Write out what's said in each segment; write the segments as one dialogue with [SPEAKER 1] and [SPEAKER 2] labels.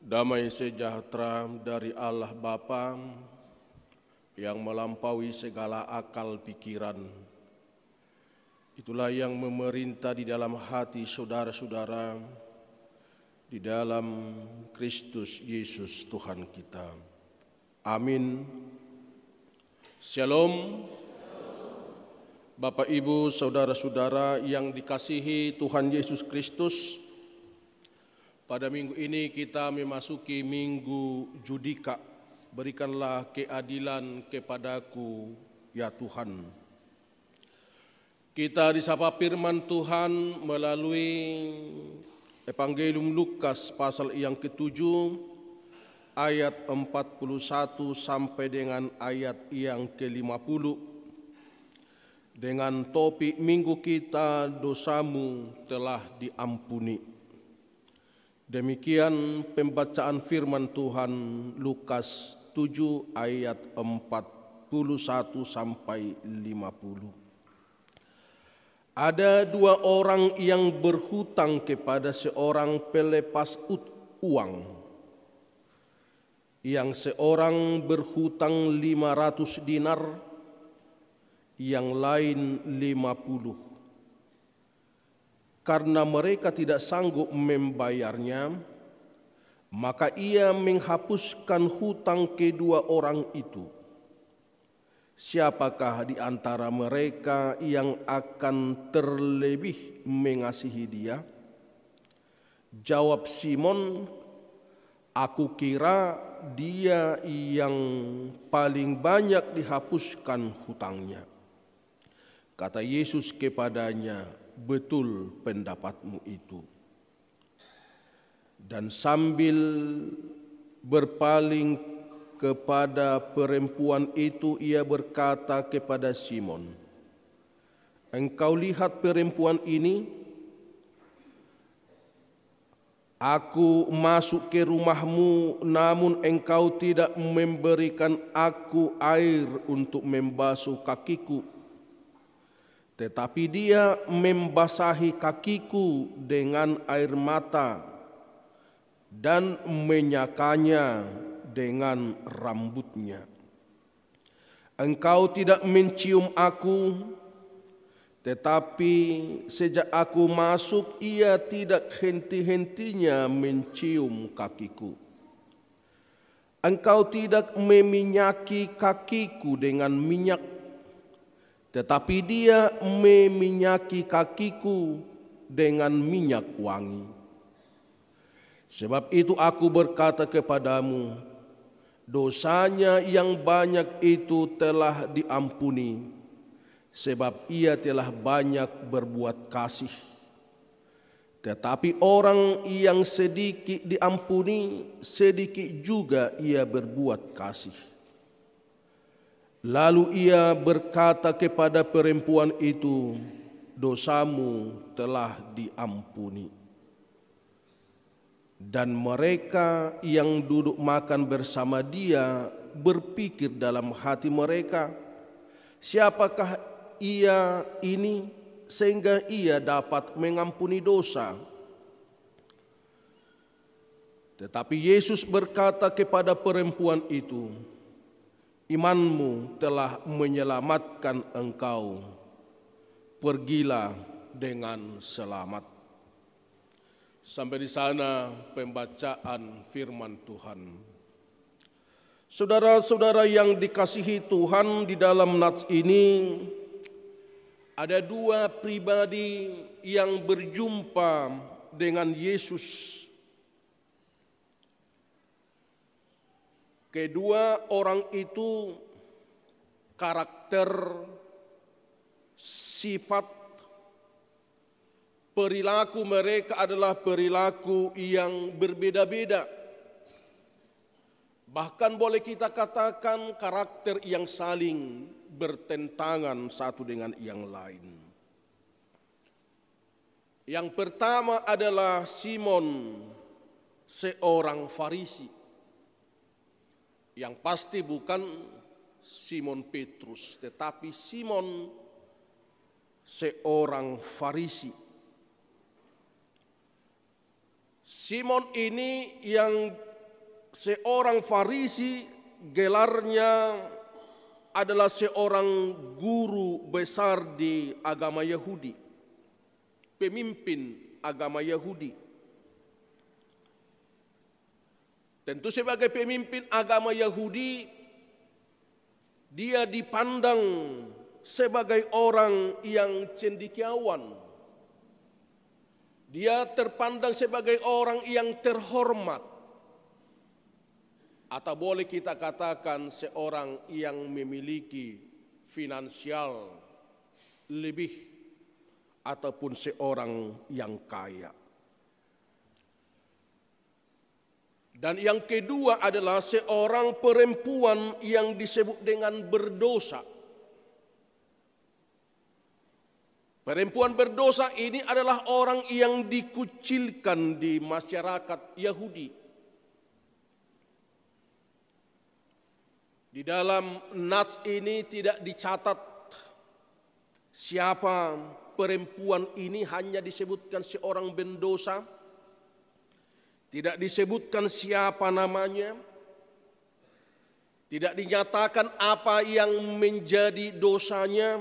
[SPEAKER 1] Damai sejahtera dari Allah Bapa yang melampaui segala akal pikiran. Itulah yang memerintah di dalam hati saudara-saudara di dalam Kristus Yesus Tuhan kita. Amin. Shalom. Bapak, Ibu, saudara-saudara yang dikasihi Tuhan Yesus Kristus, pada minggu ini kita memasuki minggu Judika. Berikanlah keadilan kepadaku, ya Tuhan. Kita disapa firman Tuhan melalui Evangelium Lukas pasal yang ke-7 ayat 41 sampai dengan ayat yang ke-50. Dengan topik minggu kita, dosamu telah diampuni. Demikian pembacaan firman Tuhan Lukas 7 ayat 41 sampai 50. Ada dua orang yang berhutang kepada seorang pelepas uang. Yang seorang berhutang 500 dinar, yang lain 50. Karena mereka tidak sanggup membayarnya, maka ia menghapuskan hutang kedua orang itu. Siapakah di antara mereka yang akan terlebih mengasihi dia? Jawab Simon, aku kira dia yang paling banyak dihapuskan hutangnya. Kata Yesus kepadanya, betul pendapatmu itu. Dan sambil berpaling kepada perempuan itu, ia berkata kepada Simon, engkau lihat perempuan ini? Aku masuk ke rumahmu, namun engkau tidak memberikan aku air untuk membasuh kakiku. Tetapi dia membasahi kakiku dengan air mata dan menyakanya dengan rambutnya. Engkau tidak mencium aku, tetapi sejak aku masuk ia tidak henti-hentinya mencium kakiku. Engkau tidak meminyaki kakiku dengan minyak, tetapi dia meminyaki kakiku dengan minyak wangi. Sebab itu aku berkata kepadamu, dosanya yang banyak itu telah diampuni, sebab ia telah banyak berbuat kasih. Tetapi orang yang sedikit diampuni, sedikit juga ia berbuat kasih. Lalu ia berkata kepada perempuan itu, dosamu telah diampuni. Dan mereka yang duduk makan bersama dia berpikir dalam hati mereka, siapakah ia ini sehingga ia dapat mengampuni dosa? Tetapi Yesus berkata kepada perempuan itu, imanmu telah menyelamatkan engkau. Pergilah dengan selamat. Sampai di sana pembacaan firman Tuhan. Saudara-saudara yang dikasihi Tuhan, di dalam nats ini ada dua pribadi yang berjumpa dengan Yesus. Kedua orang itu karakter, sifat, perilaku mereka adalah perilaku yang berbeda-beda. Bahkan boleh kita katakan karakter yang saling bertentangan satu dengan yang lain. Yang pertama adalah Simon, seorang Farisi. Yang pasti bukan Simon Petrus, tetapi Simon, seorang Farisi. Simon ini yang seorang Farisi, gelarnya adalah seorang guru besar di agama Yahudi, pemimpin agama Yahudi. Tentu sebagai pemimpin agama Yahudi, dia dipandang sebagai orang yang cendekiawan. Dia terpandang sebagai orang yang terhormat. Atau boleh kita katakan seorang yang memiliki finansial lebih, ataupun seorang yang kaya. Dan yang kedua adalah seorang perempuan yang disebut dengan berdosa. Perempuan berdosa ini adalah orang yang dikucilkan di masyarakat Yahudi. Di dalam nats ini tidak dicatat siapa perempuan ini, hanya disebutkan seorang berdosa. Tidak disebutkan siapa namanya. Tidak dinyatakan apa yang menjadi dosanya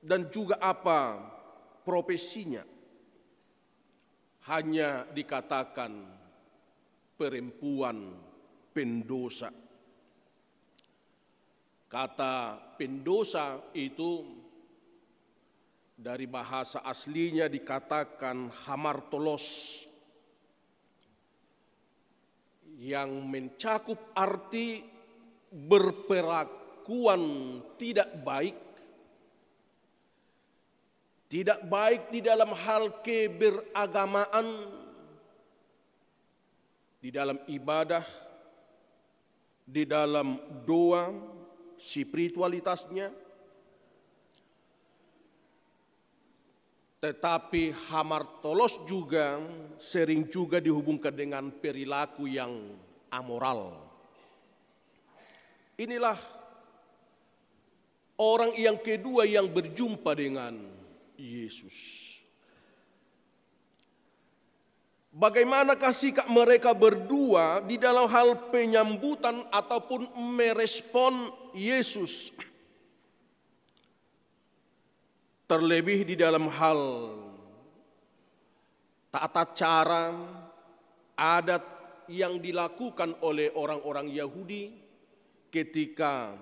[SPEAKER 1] dan juga apa profesinya. Hanya dikatakan perempuan pendosa. Kata pendosa itu dari bahasa aslinya dikatakan hamartolos, yang mencakup arti berperlakuan tidak baik. Tidak baik di dalam hal keberagamaan, di dalam ibadah, di dalam doa, spiritualitasnya. Tetapi hamartolos juga sering juga dihubungkan dengan perilaku yang amoral. Inilah orang yang kedua yang berjumpa dengan Yesus. Bagaimanakah sikap mereka berdua di dalam hal penyambutan ataupun merespon Yesus? Terlebih di dalam hal tata cara, adat yang dilakukan oleh orang-orang Yahudi ketika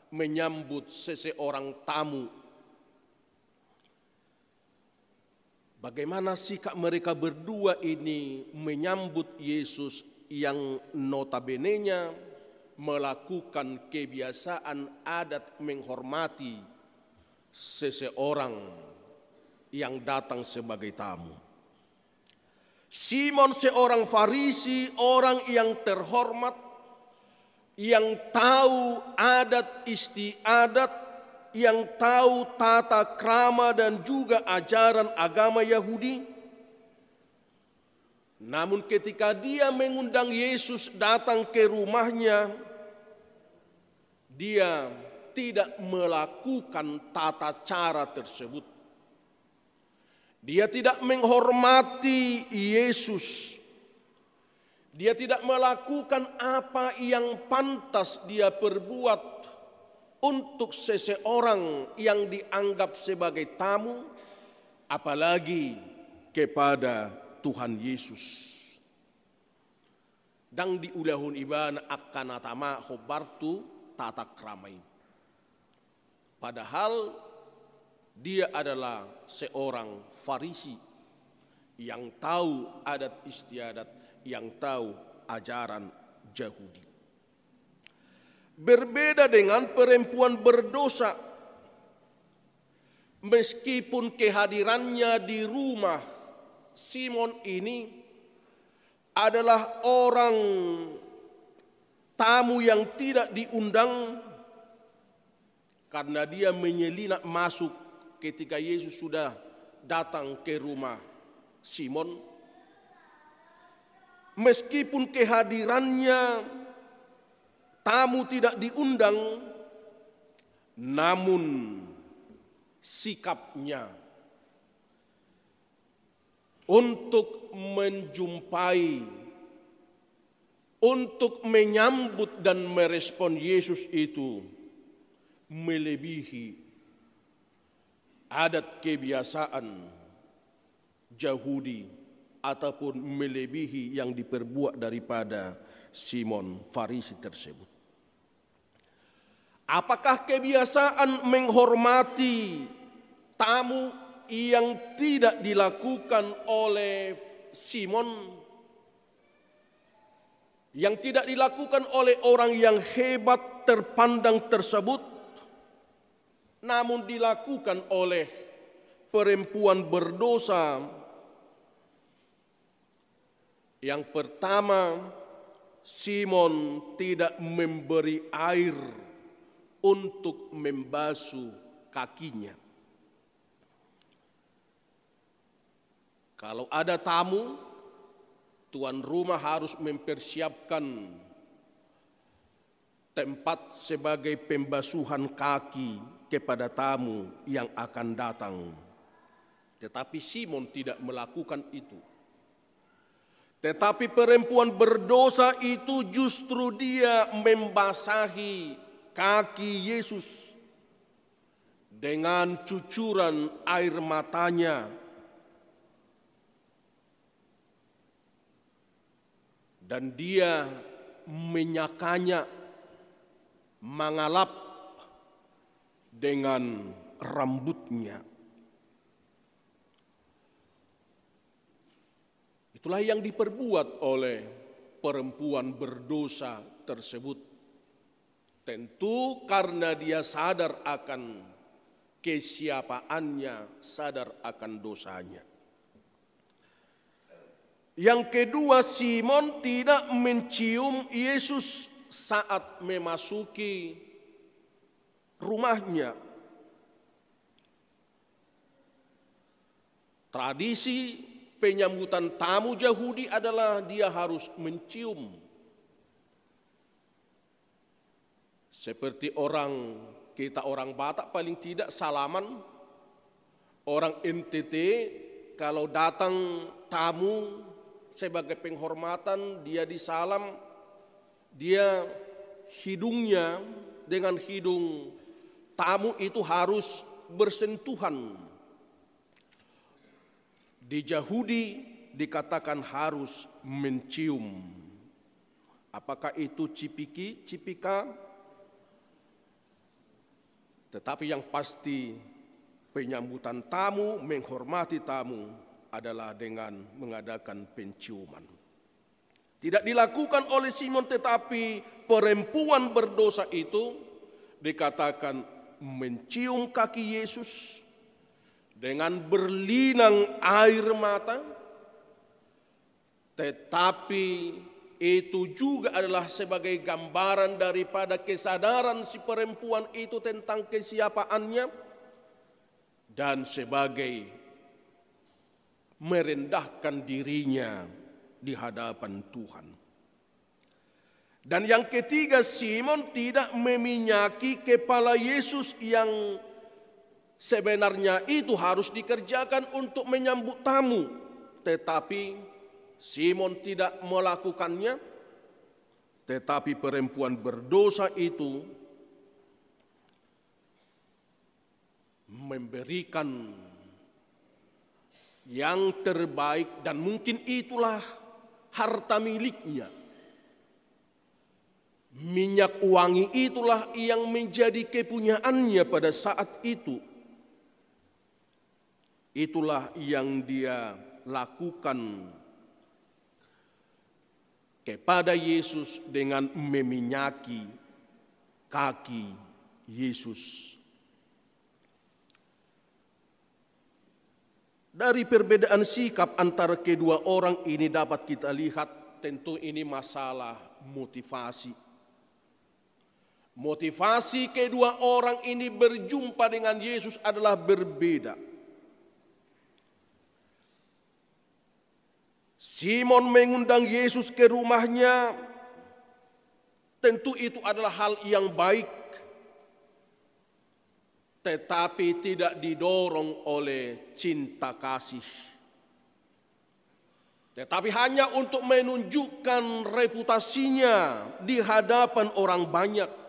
[SPEAKER 1] menyambut seseorang tamu. Bagaimana sikap mereka berdua ini menyambut Yesus yang notabene-nya melakukan kebiasaan adat menghormati seseorang yang datang sebagai tamu. Simon seorang Farisi, orang yang terhormat, yang tahu adat istiadat, yang tahu tata krama dan juga ajaran agama Yahudi. Namun ketika dia mengundang Yesus datang ke rumahnya, dia tidak melakukan tata cara tersebut. Dia tidak menghormati Yesus. Dia tidak melakukan apa yang pantas dia perbuat untuk seseorang yang dianggap sebagai tamu, apalagi kepada Tuhan Yesus. Dang di ulahun ibana akan atama khobartu tata kramai. Padahal dia adalah seorang Farisi yang tahu adat istiadat, yang tahu ajaran Yahudi. Berbeda dengan perempuan berdosa, meskipun kehadirannya di rumah Simon ini adalah orang tamu yang tidak diundang, karena dia menyelinap masuk ketika Yesus sudah datang ke rumah Simon. Meskipun kehadirannya tamu tidak diundang, namun sikapnya untuk menjumpai, untuk menyambut dan merespon Yesus itu melebihi adat kebiasaan Yahudi ataupun melebihi yang diperbuat daripada Simon Farisi tersebut. Apakah kebiasaan menghormati tamu yang tidak dilakukan oleh Simon, yang tidak dilakukan oleh orang yang hebat terpandang tersebut, namun dilakukan oleh perempuan berdosa? Yang pertama, Simon tidak memberi air untuk membasuh kakinya. Kalau ada tamu, tuan rumah harus mempersiapkan tempat sebagai pembasuhan kaki kepada tamu yang akan datang. Tetapi Simon tidak melakukan itu. Tetapi perempuan berdosa itu justru dia membasahi kaki Yesus dengan cucuran air matanya. Dan dia menyakanya, mengalap dengan rambutnya. Itulah yang diperbuat oleh perempuan berdosa tersebut. Tentu karena dia sadar akan kesiapaannya, sadar akan dosanya. Yang kedua, Simon tidak mencium Yesus saat memasuki rumahnya. Tradisi penyambutan tamu Yahudi adalah dia harus mencium. Seperti kita orang Batak paling tidak salaman, orang NTT kalau datang tamu sebagai penghormatan dia disalam, dia hidungnya dengan hidung tamu itu harus bersentuhan. Di Yahudi dikatakan harus mencium. Apakah itu cipika? Tetapi yang pasti penyambutan tamu, menghormati tamu adalah dengan mengadakan penciuman. Tidak dilakukan oleh Simon, tetapi perempuan berdosa itu dikatakan mencium kaki Yesus dengan berlinang air mata. Tetapi itu juga adalah sebagai gambaran daripada kesadaran si perempuan itu tentang kesiapaannya dan sebagai merendahkan dirinya di hadapan Tuhan. Dan yang ketiga, Simon tidak meminyaki kepala Yesus yang sebenarnya itu harus dikerjakan untuk menyambut tamu, tetapi Simon tidak melakukannya. Tetapi perempuan berdosa itu memberikan yang terbaik dan mungkin itulah harta miliknya. Minyak wangi itulah yang menjadi kepunyaannya pada saat itu. Itulah yang dia lakukan kepada Yesus dengan meminyaki kaki Yesus. Dari perbedaan sikap antara kedua orang ini dapat kita lihat tentu ini masalah motivasi. Motivasi kedua orang ini berjumpa dengan Yesus adalah berbeda. Simon mengundang Yesus ke rumahnya, tentu itu adalah hal yang baik, tetapi tidak didorong oleh cinta kasih. tetapi hanya untuk menunjukkan reputasinya di hadapan orang banyak.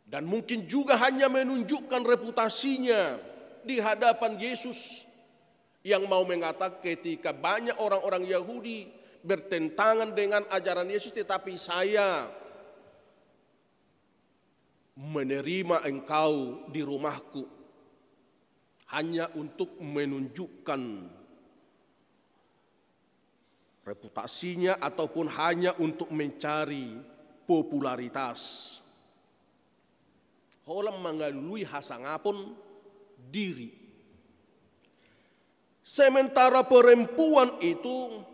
[SPEAKER 1] Dan mungkin juga hanya menunjukkan reputasinya di hadapan Yesus, yang mau mengatakan ketika banyak orang-orang Yahudi bertentangan dengan ajaran Yesus, tetapi saya menerima engkau di rumahku hanya untuk menunjukkan reputasinya ataupun hanya untuk mencari popularitas. Holam mengalui hasangapun diri. Sementara perempuan itu,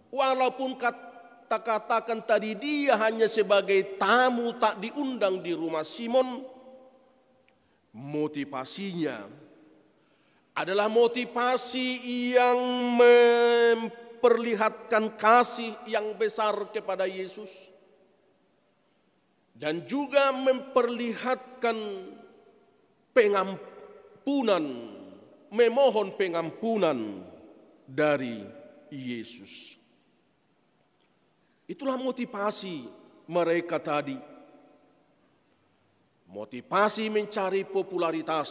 [SPEAKER 1] walaupun katakan tadi dia hanya sebagai tamu tak diundang di rumah Simon, motivasinya adalah motivasi yang memperlihatkan kasih yang besar kepada Yesus dan juga memperlihatkan pengampunan, memohon pengampunan dari Yesus. Itulah motivasi mereka tadi. Motivasi mencari popularitas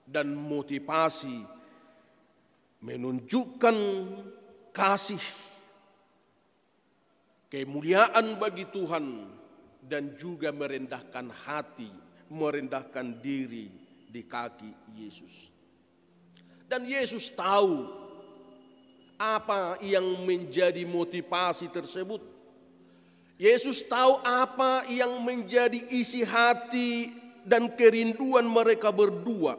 [SPEAKER 1] dan motivasi menunjukkan kasih, kemuliaan bagi Tuhan, dan juga merendahkan hati, merendahkan diri di kaki Yesus. Dan Yesus tahu apa yang menjadi motivasi tersebut. Yesus tahu apa yang menjadi isi hati dan kerinduan mereka berdua.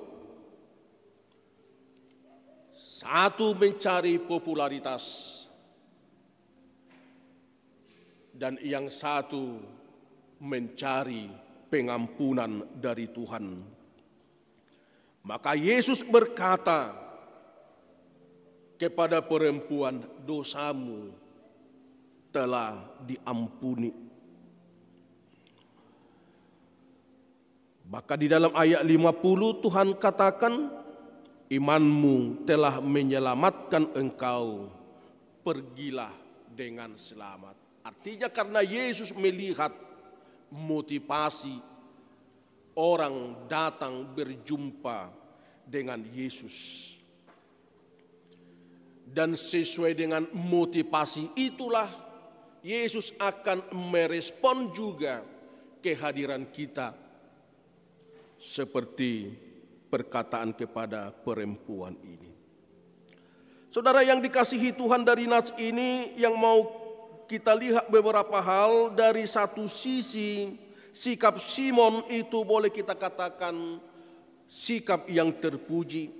[SPEAKER 1] Satu, mencari popularitas, dan yang satu mencari pengampunan dari Tuhan. Maka Yesus berkata kepada perempuan, dosamu telah diampuni. Maka di dalam ayat 50 Tuhan katakan, imanmu telah menyelamatkan engkau, pergilah dengan selamat. Artinya karena Yesus melihat motivasi orang datang berjumpa dengan Yesus. Dan sesuai dengan motivasi itulah Yesus akan merespon juga kehadiran kita seperti perkataan kepada perempuan ini. Saudara yang dikasihi Tuhan, dari nats ini yang mau kita lihat beberapa hal. Dari satu sisi, sikap Simon itu boleh kita katakan sikap yang terpuji.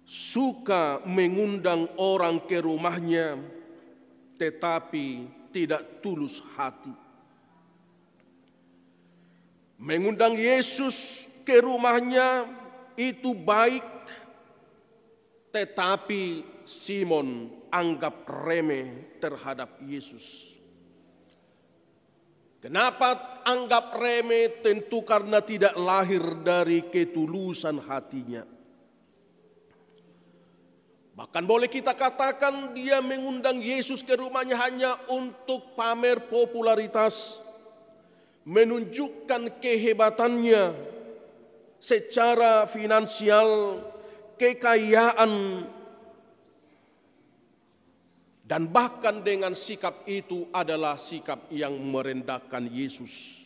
[SPEAKER 1] Suka mengundang orang ke rumahnya, tetapi tidak tulus hati. Mengundang Yesus ke rumahnya itu baik, tetapi Simon anggap remeh terhadap Yesus. Kenapa anggap remeh? Tentu karena tidak lahir dari ketulusan hatinya. Bahkan boleh kita katakan dia mengundang Yesus ke rumahnya hanya untuk pamer popularitas, menunjukkan kehebatannya secara finansial, kekayaan, dan bahkan dengan sikap itu adalah sikap yang merendahkan Yesus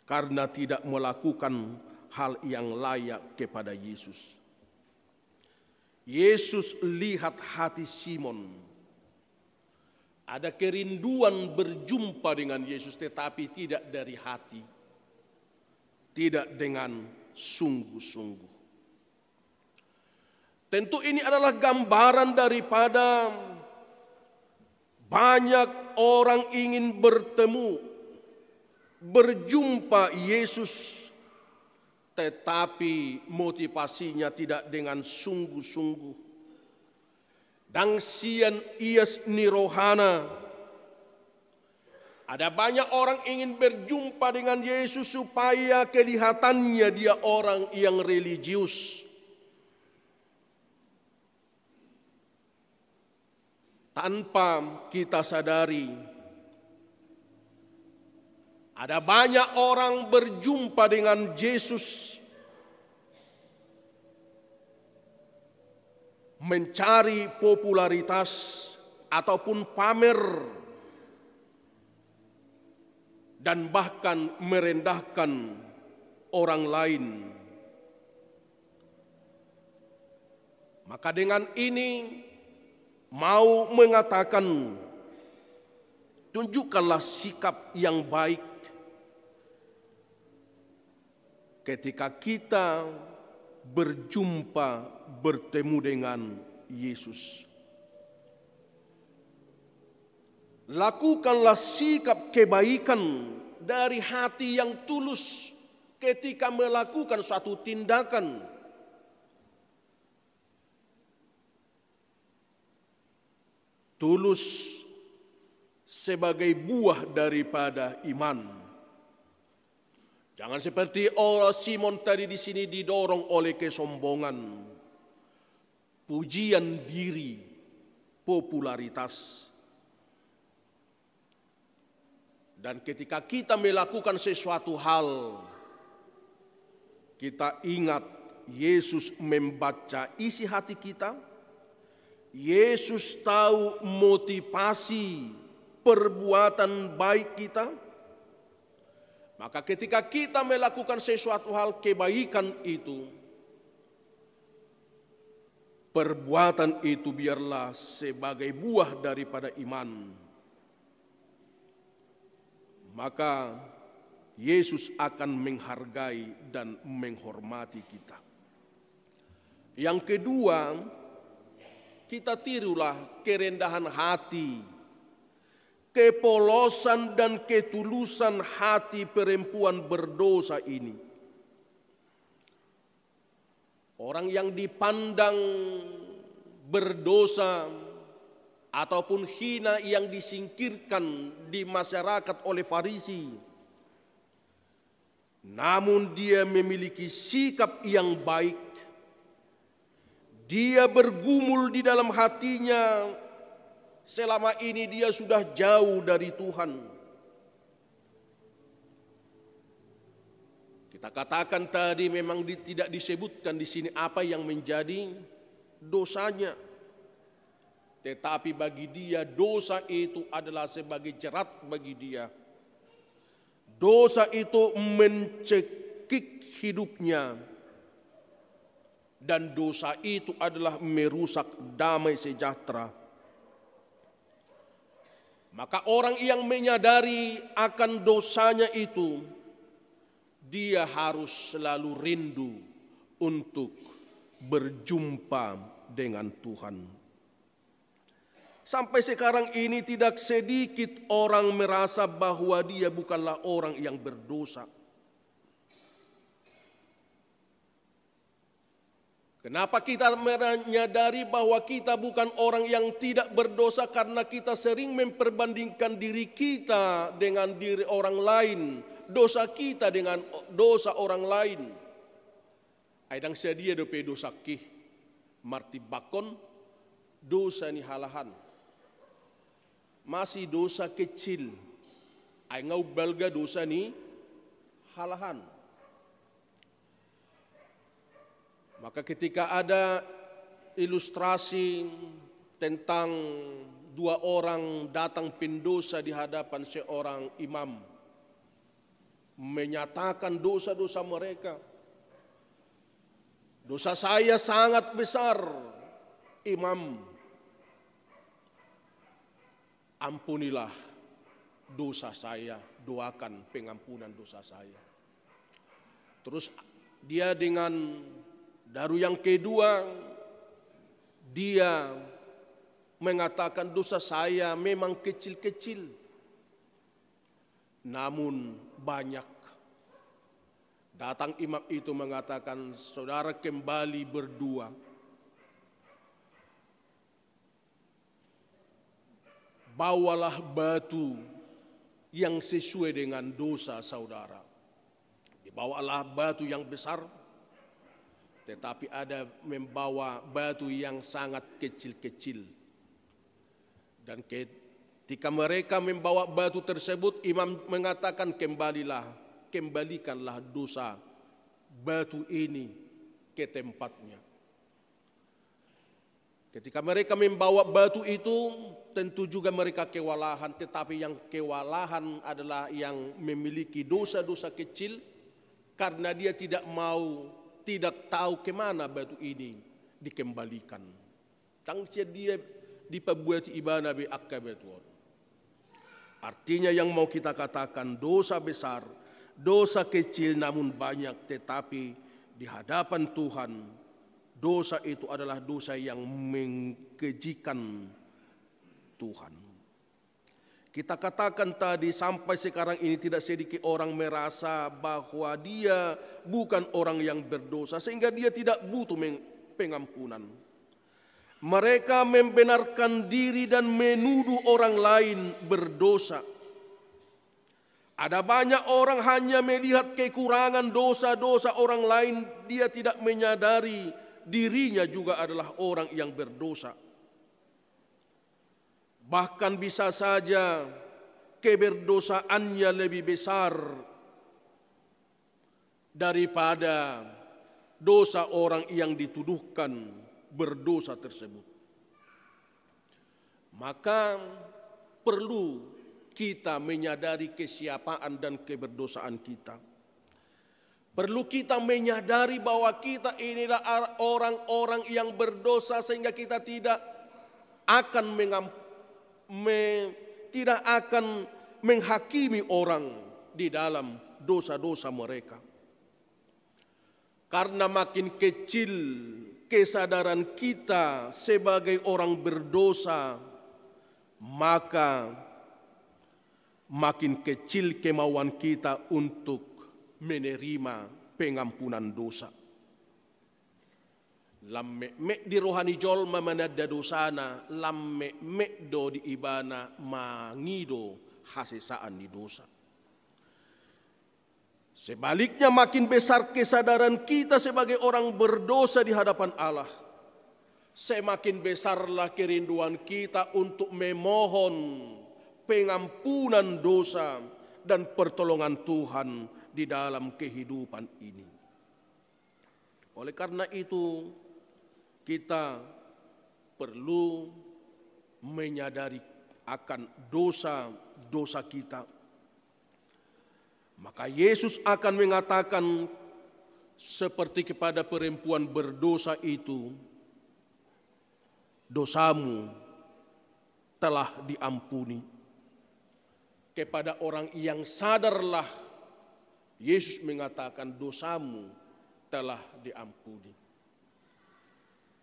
[SPEAKER 1] karena tidak melakukan hal yang layak kepada Yesus. Yesus lihat hati Simon. Ada kerinduan berjumpa dengan Yesus, tetapi tidak dari hati. Tidak dengan sungguh-sungguh. Tentu ini adalah gambaran daripada banyak orang ingin bertemu, berjumpa Yesus, tetapi motivasinya tidak dengan sungguh-sungguh. Dangsian ias nirohana. Ada banyak orang ingin berjumpa dengan Yesus supaya kelihatannya dia orang yang religius. tanpa kita sadari, ada banyak orang berjumpa dengan Yesus mencari popularitas ataupun pamer dan bahkan merendahkan orang lain. Maka dengan ini mau mengatakan, tunjukkanlah sikap yang baik ketika kita bertemu dengan Yesus. Lakukanlah sikap kebaikan dari hati yang tulus ketika melakukan suatu tindakan. Tulus sebagai buah daripada iman. Jangan seperti orang Simon tadi di sini didorong oleh kesombongan, pujian diri, popularitas. Dan ketika kita melakukan sesuatu hal, kita ingat Yesus membaca isi hati kita. Yesus tahu motivasi perbuatan baik kita. Maka ketika kita melakukan sesuatu hal kebaikan itu, perbuatan itu biarlah sebagai buah daripada iman. Maka Yesus akan menghargai dan menghormati kita. Yang kedua, kita tirulah kerendahan hati, kepolosan dan ketulusan hati perempuan berdosa ini. Orang yang dipandang berdosa ataupun hina yang disingkirkan di masyarakat oleh Farisi, namun dia memiliki sikap yang baik. Dia bergumul di dalam hatinya, selama ini dia sudah jauh dari Tuhan. Kita katakan tadi memang tidak disebutkan di sini apa yang menjadi dosanya. Tetapi bagi dia dosa itu adalah sebagai jerat bagi dia. Dosa itu mencekik hidupnya. Dan dosa itu adalah merusak damai sejahtera. Maka orang yang menyadari akan dosanya itu, dia harus selalu rindu untuk berjumpa dengan Tuhan. Sampai sekarang ini tidak sedikit orang merasa bahwa dia bukanlah orang yang berdosa. Kenapa kita menyadari bahwa kita bukan orang yang tidak berdosa? Karena kita sering memperbandingkan diri kita dengan diri orang lain, dosa kita dengan dosa orang lain. Aidang sedia dope dosa kih, marti bakon, dosa ni halahan. Masih dosa kecil, ay ngau belga dosa ni halahan. Maka ketika ada ilustrasi tentang dua orang datang pendosa di hadapan seorang imam, menyatakan dosa-dosa mereka. Dosa saya sangat besar, imam. Ampunilah dosa saya, doakan pengampunan dosa saya. Terus dia dengan daru yang kedua, dia mengatakan dosa saya memang kecil-kecil, namun banyak. Datang imam itu mengatakan, saudara kembali berdua. Bawalah batu yang sesuai dengan dosa saudara. Dibawalah batu yang besar, tetapi ada membawa batu yang sangat kecil-kecil. Dan ketika mereka membawa batu tersebut, imam mengatakan kembalikanlah dosa batu ini ke tempatnya. Ketika mereka membawa batu itu, tentu juga mereka kewalahan, tetapi yang kewalahan adalah yang memiliki dosa-dosa kecil, karena dia tidak tahu kemana batu ini dikembalikan. Tangsia dia diperbuat ibana be akabetuan. Artinya yang mau kita katakan, dosa besar, dosa kecil namun banyak, tetapi di hadapan Tuhan dosa itu adalah dosa yang mengkejikan Tuhan. Kita katakan tadi, sampai sekarang ini tidak sedikit orang merasa bahwa dia bukan orang yang berdosa sehingga dia tidak butuh pengampunan. Mereka membenarkan diri dan menuduh orang lain berdosa. Ada banyak orang hanya melihat kekurangan dosa-dosa orang lain, dia tidak menyadari dirinya juga adalah orang yang berdosa. Bahkan bisa saja keberdosaannya lebih besar daripada dosa orang yang dituduhkan berdosa tersebut. Maka perlu kita menyadari kesiapaan dan keberdosaan kita. Perlu kita menyadari bahwa kita inilah orang-orang yang berdosa, sehingga kita tidak akan menghakimi orang di dalam dosa-dosa mereka. Karena makin kecil kesadaran kita sebagai orang berdosa, maka makin kecil kemauan kita untuk menerima pengampunan dosa. Lamme di rohani jolma manada dosana, lamme do di ibana mangido hasesaan di dosa. Sebaliknya makin besar kesadaran kita sebagai orang berdosa di hadapan Allah, semakin besarlah kerinduan kita untuk memohon pengampunan dosa dan pertolongan Tuhan di dalam kehidupan ini. Oleh karena itu, kita perlu menyadari akan dosa-dosa kita. Maka Yesus akan mengatakan seperti kepada perempuan berdosa itu, dosamu telah diampuni. Kepada orang yang sadarlah, Yesus mengatakan dosamu telah diampuni.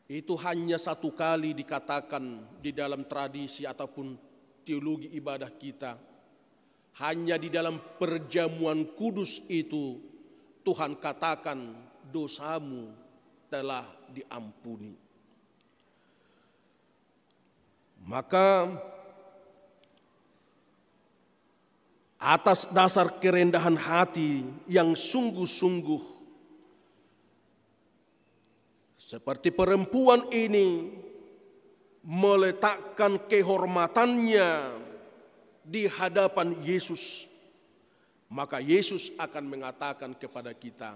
[SPEAKER 1] Itu hanya satu kali dikatakan di dalam tradisi ataupun teologi ibadah kita. Hanya di dalam perjamuan kudus itu Tuhan katakan dosamu telah diampuni. Maka atas dasar kerendahan hati yang sungguh-sungguh, seperti perempuan ini meletakkan kehormatannya di hadapan Yesus, maka Yesus akan mengatakan kepada kita,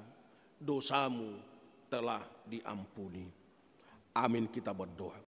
[SPEAKER 1] dosamu telah diampuni. Amin, kita berdoa.